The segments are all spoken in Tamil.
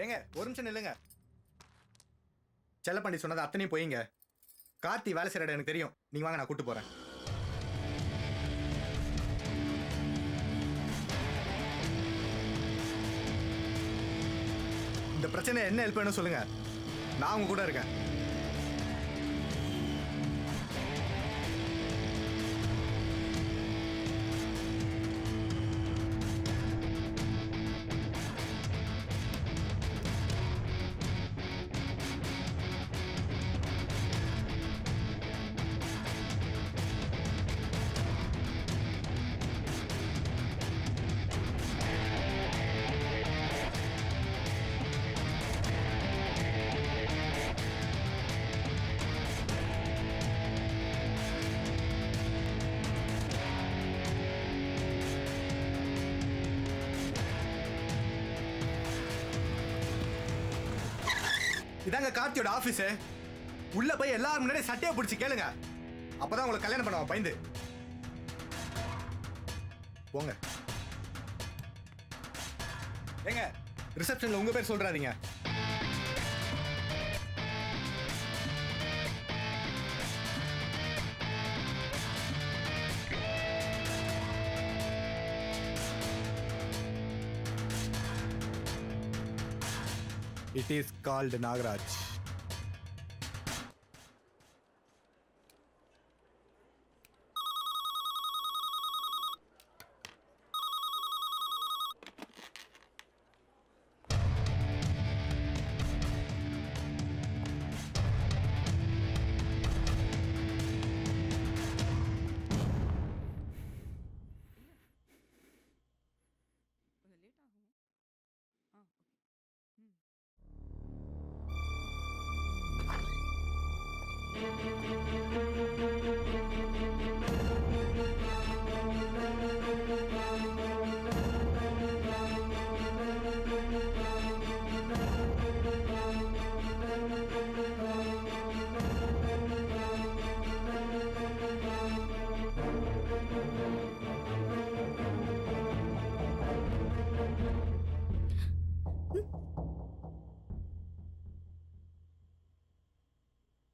ஏங்க ஒரு நிமிஷம் நில்லுங்க. செல்லப்பாண்டி சொன்னது அத்தனையும் போயிங்க. கார்த்தி வேலை செய்யற இடம் எனக்கு தெரியும். நீங்க வாங்க, நான் கூட்டு போறேன். இந்த பிரச்சனை என்ன ஹெல்ப் வேணும் சொல்லுங்க, நான் உங்க கூட இருக்கேன். இதாங்க கார்த்தியோட ஆபீஸ். உள்ள போய் எல்லாரும் முன்னாடி சட்டையை பிடிச்சி கேளுங்க. அப்பதான் உங்களுக்கு கல்யாணம் பண்ணுவான் பயந்து. போங்க. ஏங்க ரிசப்ஷன்ல உங்க பேர் சொல்றாதீங்க. It is called Nagaraj.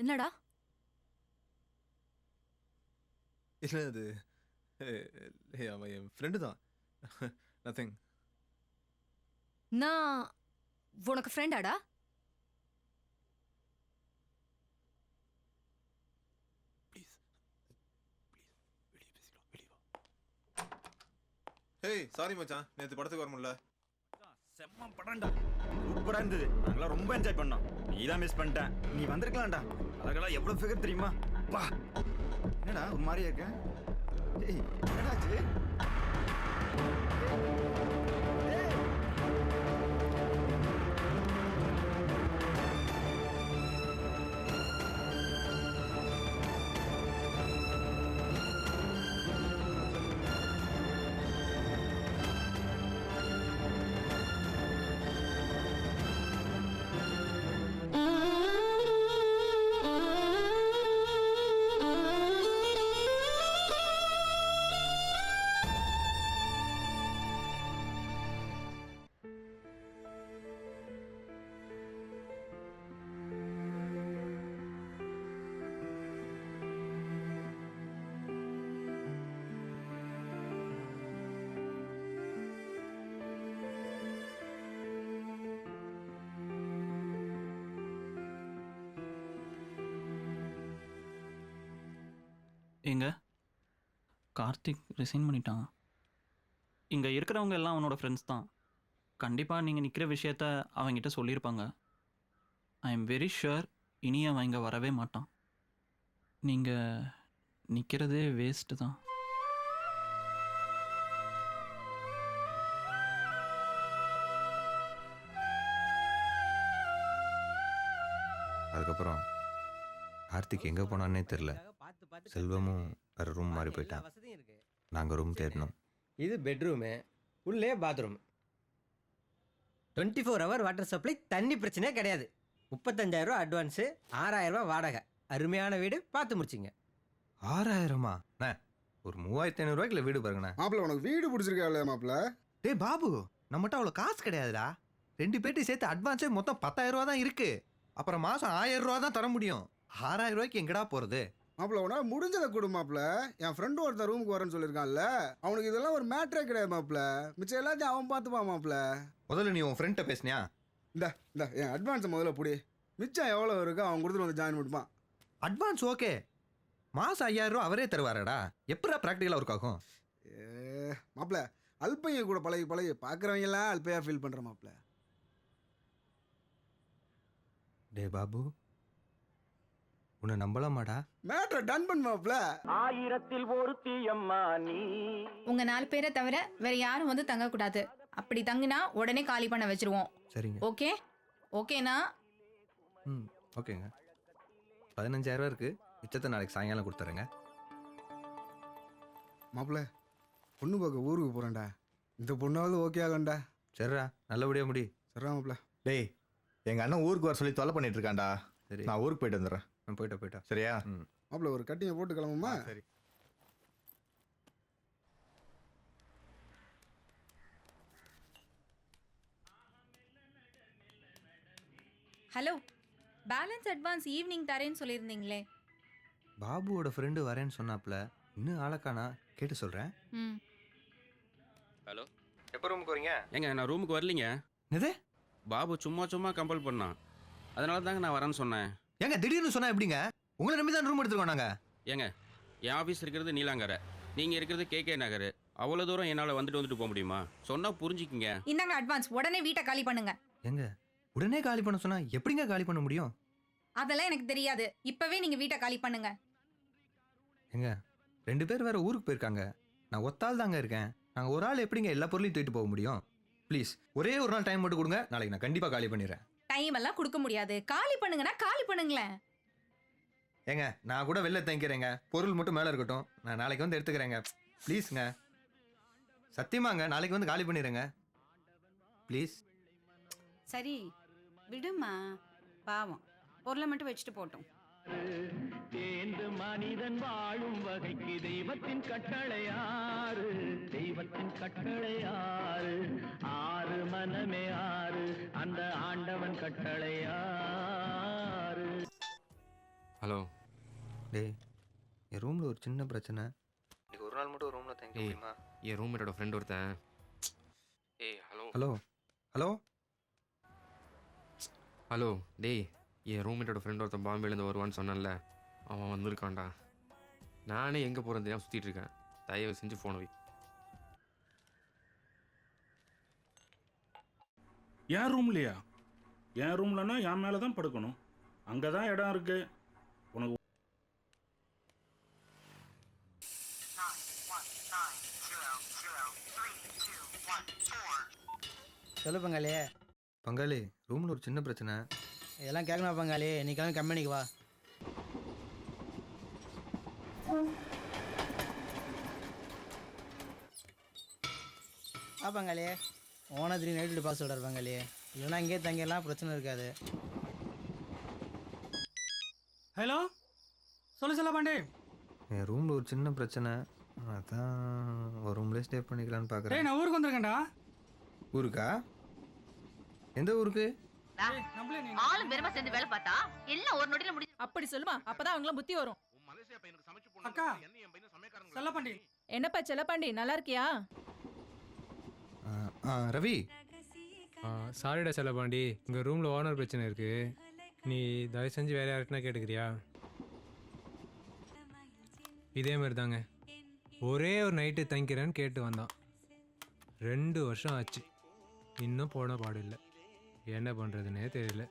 என்னடா இல்லை அது அவன் என் ஃப்ரெண்டு தான். நத்திங். நான் உனக்கு ஃப்ரெண்டாடா? ஹேய் சாரி மச்சான், நேற்று படத்துக்கு வர முடியல. செம்ம படம்டா, சூப்பரா இருந்தது. நாங்களாம் ரொம்ப என்ஜாய் பண்ணோம். நீ தான் மிஸ் பண்ணிட்டேன். நீ வந்திருக்கலாம்டா. அதெல்லாம் எவ்வளவு ஃபிகர் தெரியுமா? வா. என்னடா ஒரு மாதிரியா இருக்க? ஏய் என்னடாச்சு? எங்க கார்த்திக் ரிசைன் பண்ணிட்டான். இங்கே இருக்கிறவங்க எல்லாம் அவனோட ஃப்ரெண்ட்ஸ் தான். கண்டிப்பாக நீங்கள் நிற்கிற விஷயத்த அவங்ககிட்ட சொல்லியிருப்பாங்க. ஐ எம் வெரி ஷுர் இனி அவன் இங்கே வரவே மாட்டான். நீங்கள் நிற்கிறதே வேஸ்ட்டு தான். அதுக்கப்புறம் கார்த்திக் எங்கே போனான்னே தெரில. செல்வமும் வேறு ரூம் மாறி போயிட்டான். நாங்கள் ரூம் தேடினோம். இது பெட்ரூமு, உள்ளே பாத்ரூம். 24 ஹவர் வாட்டர் சப்ளை, தண்ணி பிரச்சனையே கிடையாது. 35,000 ரூபா அட்வான்ஸு, 6,000 ரூபா வாடகை. அருமையான வீடு, பார்த்து முடிச்சிங்க. 6,000மா? ஒரு 3,500 ரூபாய்க்குள்ள வீடு பாருங்கண்ணா. மாப்பிள்ள உனக்கு வீடு பிடிச்சிருக்கா இல்லையா மாப்பிள்ள? டேய் பாபு, நம்மகிட்ட அவ்வளோ காசு கிடையாதுடா. 2 பேர்ட்டையும் சேர்த்து அட்வான்ஸே மொத்தம் 10,000 ரூபா தான் இருக்கு. அப்புறம் மாசம் 1000 ரூபா தான் தர முடியும். 6,000 ரூபாய்க்கு எங்கடா போறது? மாப்பிள்ள உன்னால் முடிஞ்சதை கொடு மாப்பிள்ள. என் ஃப்ரெண்டு ஒருத்தன் ரூமுக்கு வரேன்னு சொல்லியிருக்கான்ல, அவனுக்கு இதெல்லாம் ஒரு மேட்ரே கிடையாது மாப்பிள்ள. மிச்சம் எல்லாத்தையும் அவன் பார்த்துப்பான் மாப்பிள்ள. முதல்ல நீ உன் ஃப்ரெண்ட்டை பேசுனியா? இந்த என் அட்வான்ஸை முதல்ல புடி. மிச்சம் எவ்வளோ இருக்கோ அவன் கொடுத்துட்டு வந்து ஜாயின் பண்ணிப்பான். அட்வான்ஸ் ஓகே, மாசம் 5,000 ரூபா அவரே தருவாரடா. எப்படா ப்ராக்டிக்கலாக ஒர்க் ஆகும்? மாப்பிள்ள அல்பைய கூட பழகி பழகி பார்க்குறவங்க எல்லாம் அல்பையா ஃபீல் பண்ணுற மாப்பிள்ள. டே பாபு, உன்னை நம்பலாமாடா? மேட்ரை டன் பண்ண மாப்பிள்ள. உங்க 4 பேரை தவிர வேற யாரும் வந்து தங்க கூடாது. அப்படி தங்கினா உடனே காலி பண்ண வச்சிருவோம். சரிங்க. ஓகே? ஓகேனா? ம் ஓகேங்க. 15,000 ரூபா இருக்கு, மிச்சத்தை நாளைக்கு சாயங்காலம் கொடுத்துறேங்க. மாப்பிள்ள பொண்ணு பார்க்க ஊருக்கு போகிறேன்டா. இந்த பொண்ணாவது ஓகே ஆகண்டா. சரிடா, நல்லபடியாக முடி. சரிடா மாப்பிள்ள. டேய், எங்க அண்ணன் ஊருக்கு வர சொல்லி தொலை பண்ணிட்டு இருக்கான்டா. சரி, நான் ஊருக்கு போயிட்டு வந்துடுறேன். நான் போயிட்டா. சரியா? ம் மாப்பிள்ள ஒரு கட்டிங்கை போட்டு கிளம்புமா? சரி. ஹலோ, பேலன்ஸ் அட்வான்ஸ் ஈவினிங் தரேன்னு சொல்லியிருந்தீங்களே. பாபுவோட ஃப்ரெண்டு வரேன்னு சொன்னாப்ல, இன்னும் ஆளக்கானா, கேட்டு சொல்கிறேன். ம். ஹலோ, எப்போ ரூமுக்கு வரீங்க? ஏங்க நான் ரூமுக்கு வரலிங்க. எது? பாபு சும்மா கம்பல் பண்ணான். அதனால தாங்க நான் வரேன்னு சொன்னேன். ஏங்க திடீர்னு சொன்னா எப்படிங்க? உங்களை நம்பி தான் ரூம் எடுத்துருக்கோம் நாங்கள். ஏங்க என் ஆஃபீஸ் இருக்கிறது நீலாங்கரை, நீங்கள் இருக்கிறது கேகே நகர். அவ்வளோ தூரம் என்னால் வந்துட்டு போக முடியுமா? சொன்னால் புரிஞ்சுக்குங்க. இந்தாங்க அட்வான்ஸ், உடனே வீட்டை காலி பண்ணுங்க. ஏங்க உடனே காலி பண்ண சொன்னா எப்படிங்க காலி பண்ண முடியும்? அதெல்லாம் எனக்கு தெரியாது. இப்பவே நீங்க வீட்டை காலி பண்ணுங்க. ஏங்க 2 பேர் வேற ஊருக்கு போயிருக்காங்க, நான் ஒத்தாள் தாங்க இருக்கேன். நாங்கள் ஒரு ஆள் எப்படிங்க எல்லா பொருளையும் தூக்கிட்டு போக முடியும்? ப்ளீஸ் ஒரே ஒரு நாள் டைம் மட்டும் கொடுங்க, நாளைக்கு நான் கண்டிப்பாக காலி பண்ணிடுறேன். டைம் எல்லாம் கொடுக்க முடியாது. காலி பண்ணுங்கன்னா காலி பண்ணுங்களேன். ஏங்க நான் கூட வெளில தங்கிக்கிறேங்க, பொருள் மட்டும் மேலே இருக்கட்டும், நான் நாளைக்கு வந்து எடுத்துக்கிறேங்க. ப்ளீஸுங்க, சத்தியமாங்க நாளைக்கு வந்து காலி பண்ணிடுறேங்க ப்ளீஸ். சரி விடுமா, பாவம், பொருளை மட்டும் வச்சுட்டு போட்டோம். மனிதன் வாழும் வகைக்கு தெய்வத்தின் கட்டளையாறு, தெய்வத்தின் கட்டளையாறு, ஆறு மனமே ஆறு, அந்த ஆண்டவன் கட்டளையாறு. ஹலோ டேய், என் ரூமில் ஒரு சின்ன பிரச்சனை. இன்னைக்கு ஒரு நாள் மட்டும் ரூமில் தங்க முடியுமா? என் ரூம்மேட்டோட ஃப்ரெண்ட் ஒருத்தன். ஏய் ஹலோ ஹலோ ஹலோ ஹலோ டேய், என் ரூம்மேட்டோட ஃப்ரெண்ட் ஒருத்தன் பாம்பேலேருந்து வருவான்னு சொன்னான்ல, அவன் வந்திருக்கான்டா. நானே எங்கே போகிறேன் தெரியாமல் சுற்றிட்டு இருக்கேன். தயவு செஞ்சு ஃபோனை வை. என் ரூம்லையா? என் ரூம்லன்னா என் மேலே தான் படுக்கணும். அங்கே தான் இடம் இருக்கு உனக்கு. சொல்லு பங்காளி. பங்காளி, ரூமில் ஒரு சின்ன பிரச்சனை. இதெல்லாம் கேட்கணும் பங்காளி, நீ கிளம்பி கம்பெனிக்கு வா. பங்காளி, ஓனர் 3 நைட்டு பாஸ் சொல்கிறார் பங்காளி. இல்லைன்னா இங்கே தங்கிடலாம், பிரச்சனை இருக்காது. ஹலோ, சொல்ல பாண்டே. என் ரூமில் ஒரு சின்ன பிரச்சனை, அதான் ஒரு ரூம்லேயே ஸ்டே பண்ணிக்கலான்னு பார்க்குறேன். நான் ஊருக்கு வந்திருக்கேன்டா. ஊருக்கா? எந்த ஊருக்கு? ஆளும் பெருமா சேர்ந்து வேலை பார்த்தா எல்லாம் ஒரு நொடியில முடியும். அப்படி சொல்லுமா, அப்பதான் அவங்களாம் புத்தி வரும். அக்கா, சொல்ல பாண்டி. என்னப்பா செல்லப்பாண்டி, நல்லா இருக்கியா? ரவி. சாரிடா செல்லப்பாண்டி, உங்கள் ரூமில் ஓனர் பிரச்சனை இருக்குது. நீ தயவு செஞ்சு வேறு யார்கிட்டனா கேட்டுக்கிறியா? இதே மாதிரி தாங்க, ஒரே ஒரு நைட்டு தங்கிக்கிறேன்னு கேட்டு வந்தான். 2 வருஷம் ஆச்சு, இன்னும் போன பாடு இல்லை. என்ன பண்ணுறதுன்னே தெரியல.